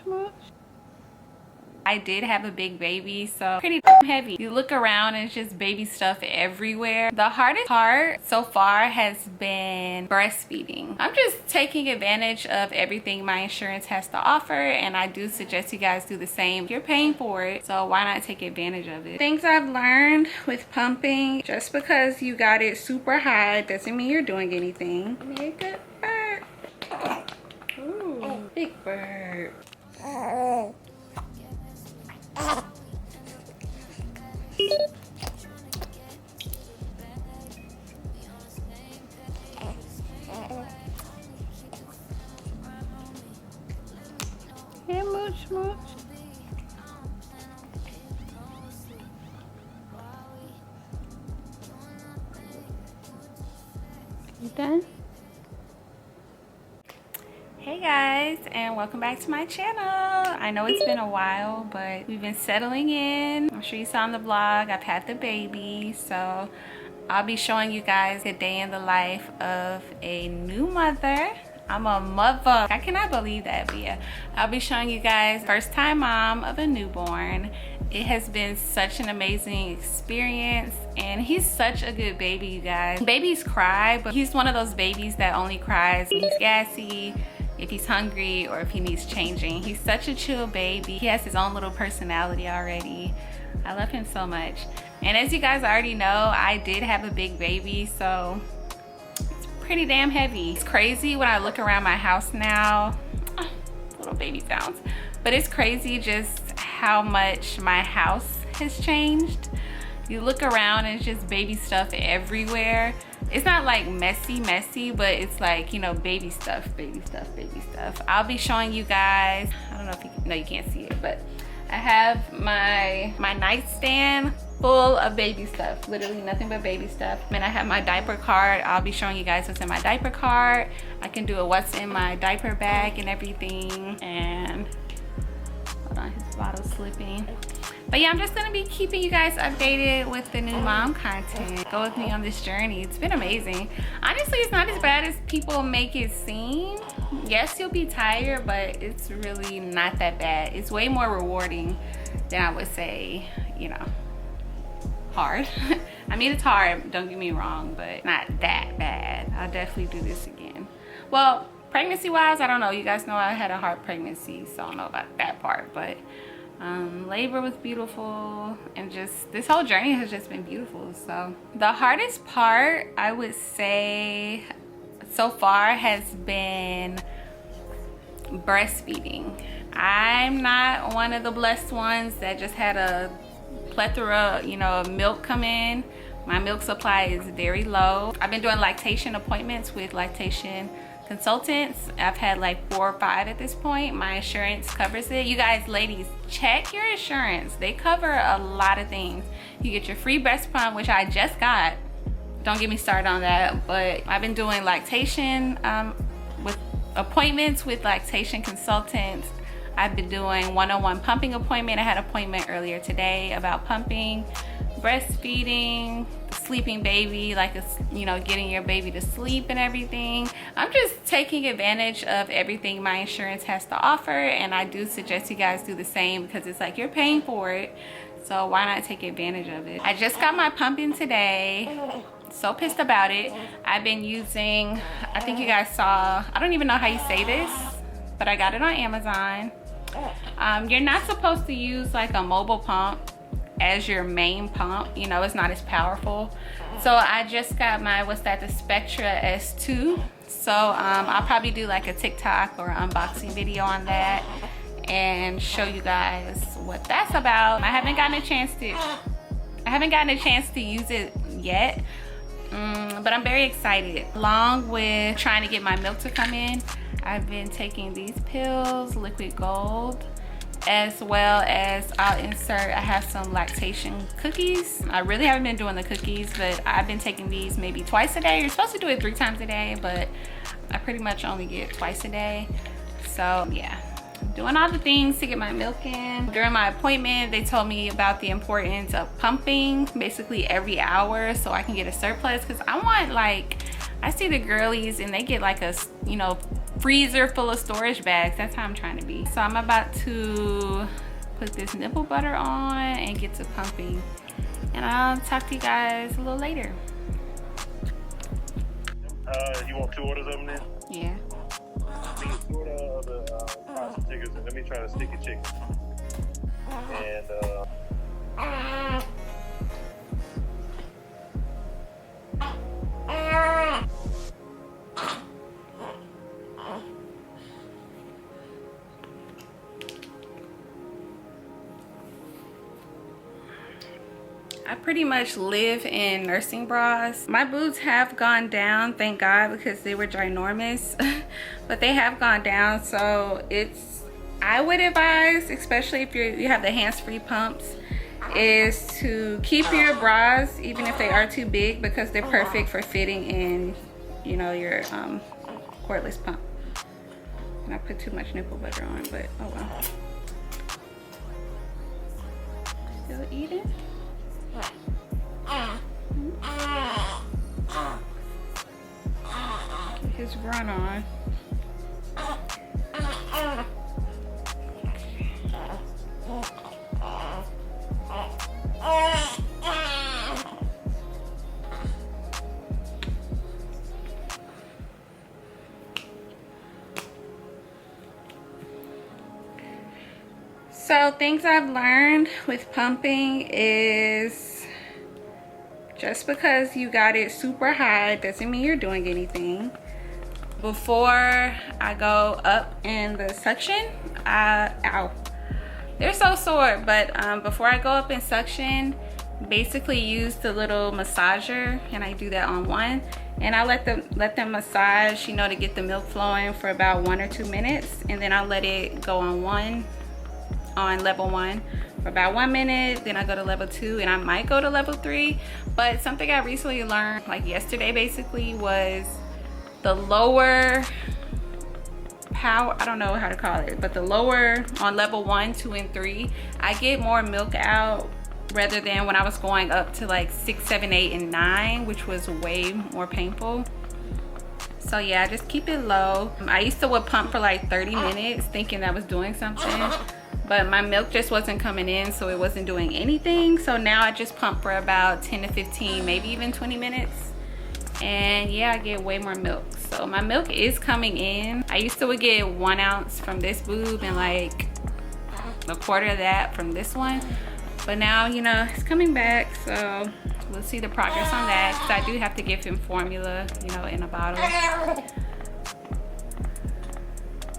much. I did have a big baby, so pretty heavy. You look around and it's just baby stuff everywhere. The hardest part so far has been breastfeeding. I'm just taking advantage of everything my insurance has to offer, and I do suggest you guys do the same. You're paying for it, so why not take advantage of it? Things I've learned with pumping: just because you got it super high doesn't mean you're doing anything. Make a bird. Ooh, big bird. Hey, mooch, mooch. You done? Hey guys, and welcome back to my channel. I know it's been a while, but we've been settling in. I'm sure you saw on the vlog I've had the baby, so I'll be showing you guys a day in the life of a new mother. I'm a mother. I cannot believe that, but yeah, I'll be showing you guys first time mom of a newborn. It has been such an amazing experience, and he's such a good baby, you guys. Babies cry, but he's one of those babies that only cries when he's gassy, if he's hungry, or if he needs changing. He's such a chill baby. He has his own little personality already. I love him so much. And as you guys already know, I did have a big baby, so it's pretty damn heavy. It's crazy when I look around my house now. Little baby sounds. But it's crazy just how much my house has changed. You look around and it's just baby stuff everywhere. It's not like messy, but it's like, you know, baby stuff. I'll be showing you guys. I don't know if you can, no, you can't see it, but I have my nightstand full of baby stuff. Literally nothing but baby stuff. And I have my diaper cart. I'll be showing you guys what's in my diaper cart. I can do a what's in my diaper bag and everything. And hold on, his bottle's slipping. But yeah, I'm just gonna be keeping you guys updated with the new mom content. Go with me on this journey. It's been amazing. Honestly, it's not as bad as people make it seem. Yes, you'll be tired, but it's really not that bad. It's way more rewarding than I would say, you know, hard. I mean, it's hard, don't get me wrong, but not that bad. I'll definitely do this again. Well, pregnancy wise, I don't know. You guys know I had a hard pregnancy, so I don't know about that part, but labor was beautiful, and just this whole journey has just been beautiful. So the hardest part, I would say, so far has been breastfeeding. I'm not one of the blessed ones that just had a plethora, you know, of milk come in. My milk supply is very low. I've been doing lactation appointments with lactation consultants. I've had like 4 or 5 at this point. My insurance covers it. You guys, ladies, check your insurance. They cover a lot of things. You get your free breast pump, which I just got. Don't get me started on that, but I've been doing lactation with appointments with lactation consultants. I've been doing one-on-one pumping appointment. I had an appointment earlier today about pumping, breastfeeding, sleeping baby, like, you know, getting your baby to sleep and everything. I'm just taking advantage of everything my insurance has to offer, and I do suggest you guys do the same, because it's like you're paying for it, so why not take advantage of it? I just got my pumping today. So pissed about it. I've been using, I think you guys saw, I don't even know how you say this, but I got it on Amazon. You're not supposed to use like a mobile pump as your main pump, you know, it's not as powerful. So I just got my, what's that, the Spectra S2. So I'll probably do like a TikTok or unboxing video on that and show you guys what that's about. I haven't gotten a chance to use it yet, but I'm very excited. Along with trying to get my milk to come in, I've been taking these pills, Liquid Gold, as well as I'll insert, I have some lactation cookies. I really haven't been doing the cookies, but I've been taking these maybe twice a day. You're supposed to do it 3 times a day, but I pretty much only get twice a day. So yeah, doing all the things to get my milk in. During my appointment, they told me about the importance of pumping basically every hour so I can get a surplus, because I want, like, I see the girlies and they get like a, you know, freezer full of storage bags. That's how I'm trying to be. So I'm about to put this nipple butter on and get to pumping. And I'll talk to you guys a little later. You want 2 orders of them then? Yeah. Me 2 orders of the fries chickens, and let me try the sticky chicken. And I pretty much live in nursing bras. My boobs have gone down, thank God, because they were ginormous. But they have gone down, so I would advise, especially if you have the hands-free pumps, is to keep your bras even if they are too big, because they're perfect for fitting in, you know, your cordless pump. And I put too much nipple butter on, but oh well. Still eating? Get his run on. So things I've learned with pumping is just because you got it super high doesn't mean you're doing anything. Before I go up in the suction, ow, they're so sore, but before I go up in suction, basically use the little massager, and I do that on one, and I let them massage, you know, to get the milk flowing for about 1 or 2 minutes, and then I let it go on level 1 for about 1 minute, then I go to level 2, and I might go to level 3. But something I recently learned, like yesterday basically, was the lower power, I don't know how to call it, but the lower on level 1, 2, and 3, I get more milk out rather than when I was going up to like 6, 7, 8, and 9, which was way more painful. So yeah, just keep it low. I used to would pump for like 30 minutes thinking I was doing something, but my milk just wasn't coming in, so it wasn't doing anything. So now I just pump for about 10 to 15, maybe even 20 minutes. And yeah, I get way more milk. So my milk is coming in. I used to would get 1 ounce from this boob and like a quarter of that from this one. But now, you know, it's coming back. So we'll see the progress on that. Because I do have to give him formula, you know, in a bottle.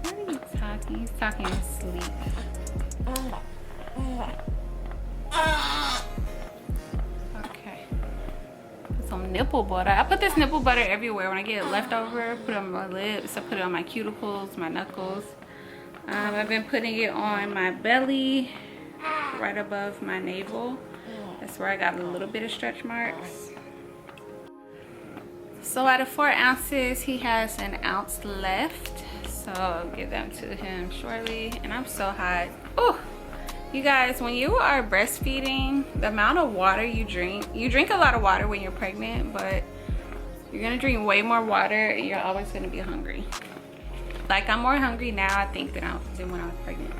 What are you talking? He's talking in sleep. Okay. Put some nipple butter. I put this nipple butter everywhere. When I get it leftover, put it on my lips. I put it on my cuticles, my knuckles. I've been putting it on my belly, right above my navel. That's where I got a little bit of stretch marks. So out of 4 ounces, he has 1 ounce left. So I'll give them to him shortly. And I'm so hot. Oh, you guys, when you are breastfeeding, the amount of water you drink a lot of water when you're pregnant, but you're gonna drink way more water and you're always gonna be hungry. Like, I'm more hungry now, I think, than when I was pregnant.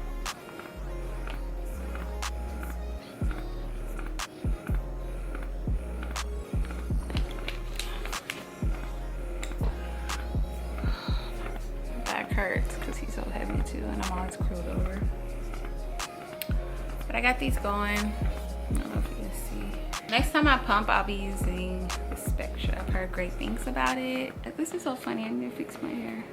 Hurts because he's so heavy too, and I'm always curled over. But I got these going. I don't know if you can see. Next time I pump, I'll be using the Spectra. I've heard great things about it. This is so funny. I need to fix my hair.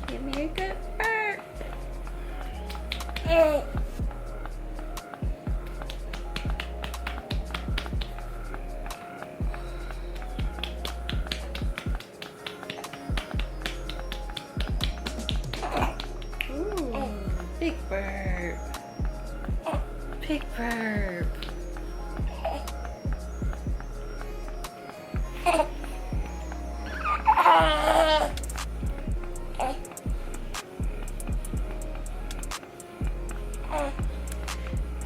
Give me a good burp. Ooh, big burp. Big burp.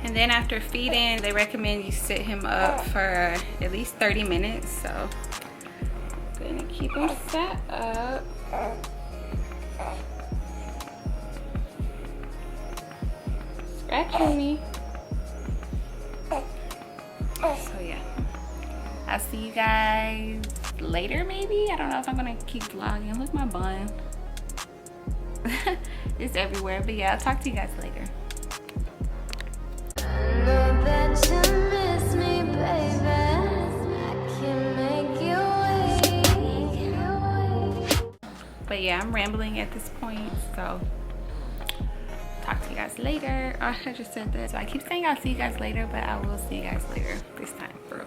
And then after feeding, they recommend you sit him up for at least 30 minutes. So I'm gonna keep him sat up. Scratching me. So yeah, I'll see you guys later maybe. I don't know if I'm gonna keep vlogging. Look, my bun. It's everywhere, but yeah, I'll talk to you guys later. But yeah, I'm rambling at this point, so talk to you guys later. Oh, I just said that. So I keep saying I'll see you guys later, but I will see you guys later this time, for real.